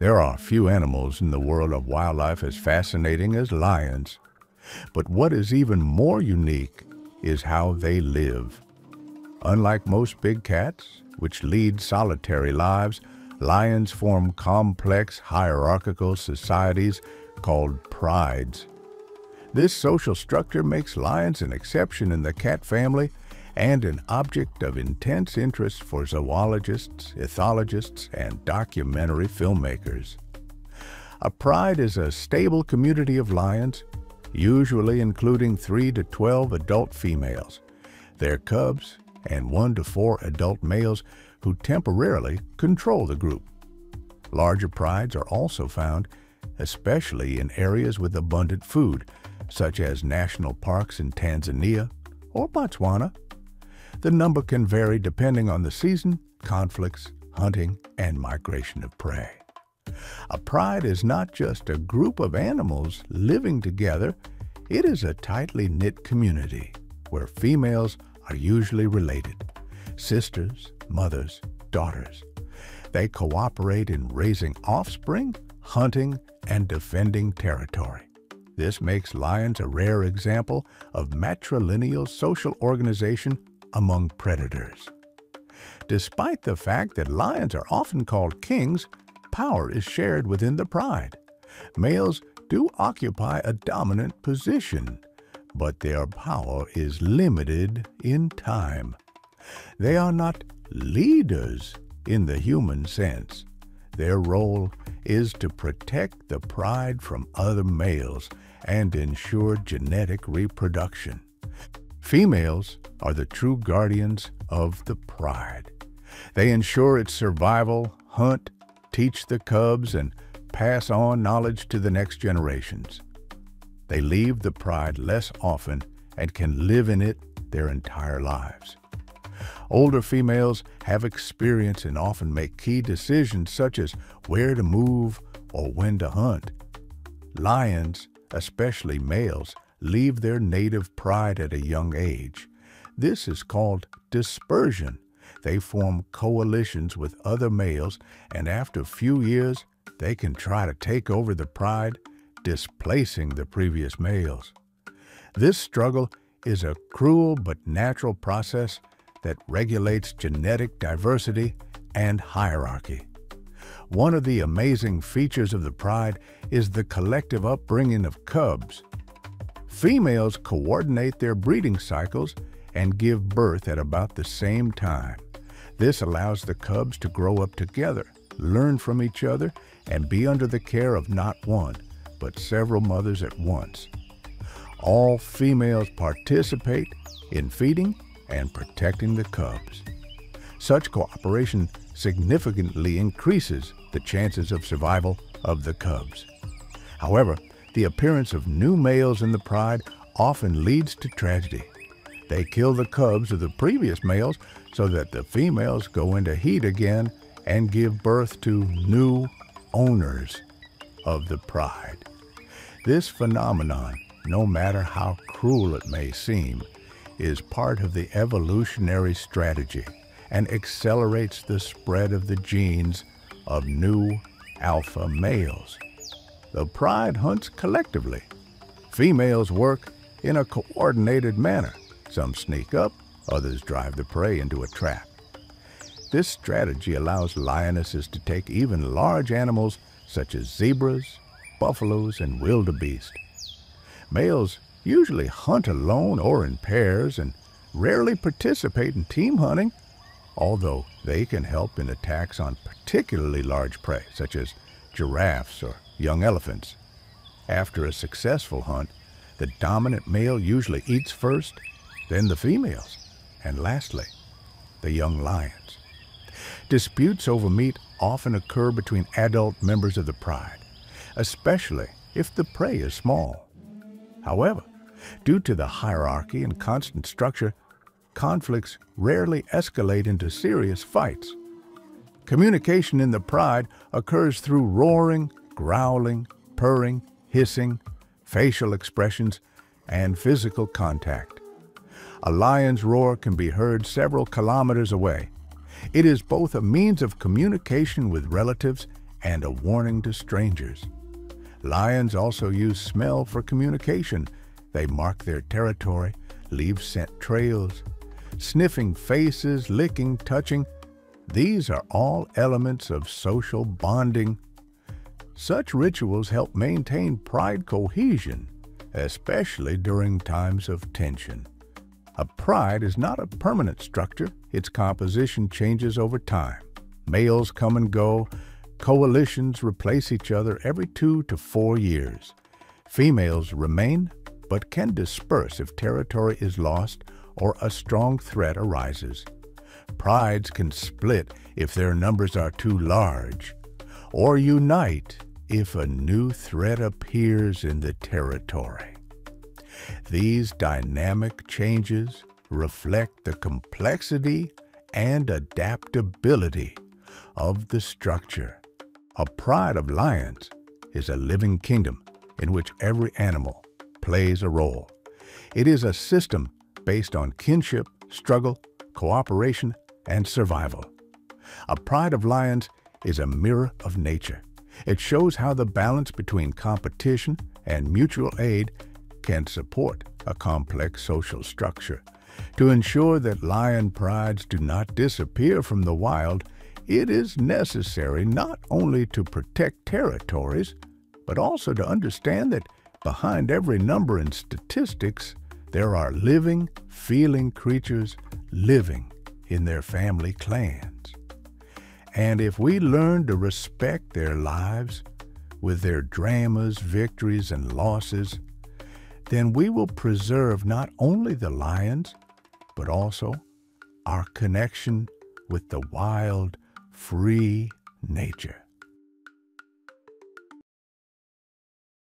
There are few animals in the world of wildlife as fascinating as lions. But what is even more unique is how they live. Unlike most big cats, which lead solitary lives, lions form complex hierarchical societies called prides. This social structure makes lions an exception in the cat family and an object of intense interest for zoologists, ethologists, and documentary filmmakers. A pride is a stable community of lions, usually including 3 to 12 adult females, their cubs, and 1 to 4 adult males who temporarily control the group. Larger prides are also found, especially in areas with abundant food, such as national parks in Tanzania or Botswana. The number can vary depending on the season, conflicts, hunting, and migration of prey. A pride is not just a group of animals living together, it is a tightly knit community where females are usually related, sisters, mothers, daughters. They cooperate in raising offspring, hunting, and defending territory. This makes lions a rare example of matrilineal social organization among predators. Despite the fact that lions are often called kings, power is shared within the pride. Males do occupy a dominant position, but their power is limited in time. They are not leaders in the human sense. Their role is to protect the pride from other males and ensure genetic reproduction. Females are the true guardians of the pride. They ensure its survival, hunt, teach the cubs, and pass on knowledge to the next generations. They leave the pride less often and can live in it their entire lives. Older females have experience and often make key decisions such as where to move or when to hunt. Lions, especially males, leave their native pride at a young age. This is called dispersion. They form coalitions with other males, and after a few years, they can try to take over the pride, displacing the previous males. This struggle is a cruel but natural process that regulates genetic diversity and hierarchy. One of the amazing features of the pride is the collective upbringing of cubs. Females coordinate their breeding cycles and give birth at about the same time. This allows the cubs to grow up together, learn from each other, and be under the care of not one, but several mothers at once. All females participate in feeding and protecting the cubs. Such cooperation significantly increases the chances of survival of the cubs. However, the appearance of new males in the pride often leads to tragedy. They kill the cubs of the previous males so that the females go into heat again and give birth to new owners of the pride. This phenomenon, no matter how cruel it may seem, is part of the evolutionary strategy and accelerates the spread of the genes of new alpha males. The pride hunts collectively. Females work in a coordinated manner. Some sneak up, others drive the prey into a trap. This strategy allows lionesses to take even large animals such as zebras, buffaloes, and wildebeest. Males usually hunt alone or in pairs and rarely participate in team hunting, although they can help in attacks on particularly large prey such as giraffes or young elephants. After a successful hunt, the dominant male usually eats first, then the females, and lastly, the young lions. Disputes over meat often occur between adult members of the pride, especially if the prey is small. However, due to the hierarchy and constant structure, conflicts rarely escalate into serious fights. Communication in the pride occurs through roaring, growling, purring, hissing, facial expressions, and physical contact. A lion's roar can be heard several kilometers away. It is both a means of communication with relatives and a warning to strangers. Lions also use smell for communication. They mark their territory, leave scent trails, sniffing faces, licking, touching. These are all elements of social bonding. Such rituals help maintain pride cohesion, especially during times of tension. A pride is not a permanent structure. Its composition changes over time. Males come and go. Coalitions replace each other every 2 to 4 years. Females remain, but can disperse if territory is lost or a strong threat arises. Prides can split if their numbers are too large, or unite if a new threat appears in the territory. These dynamic changes reflect the complexity and adaptability of the structure. A pride of lions is a living kingdom in which every animal plays a role. It is a system based on kinship, struggle, cooperation, and survival. A pride of lions is a mirror of nature. It shows how the balance between competition and mutual aid can support a complex social structure. To ensure that lion prides do not disappear from the wild, it is necessary not only to protect territories, but also to understand that behind every number in statistics, there are living, feeling creatures living in their family clans. And if we learn to respect their lives with their dramas, victories, and losses, then we will preserve not only the lions, but also our connection with the wild, free nature.